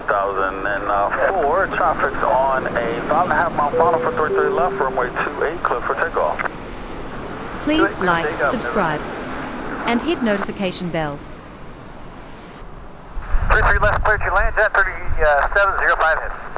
2004. Traffic's on a 5.5 mile final for 33 left, runway 28, clear for takeoff. Please like, subscribe, and hit notification bell. 33 left, clear to land, jet 3705 hits.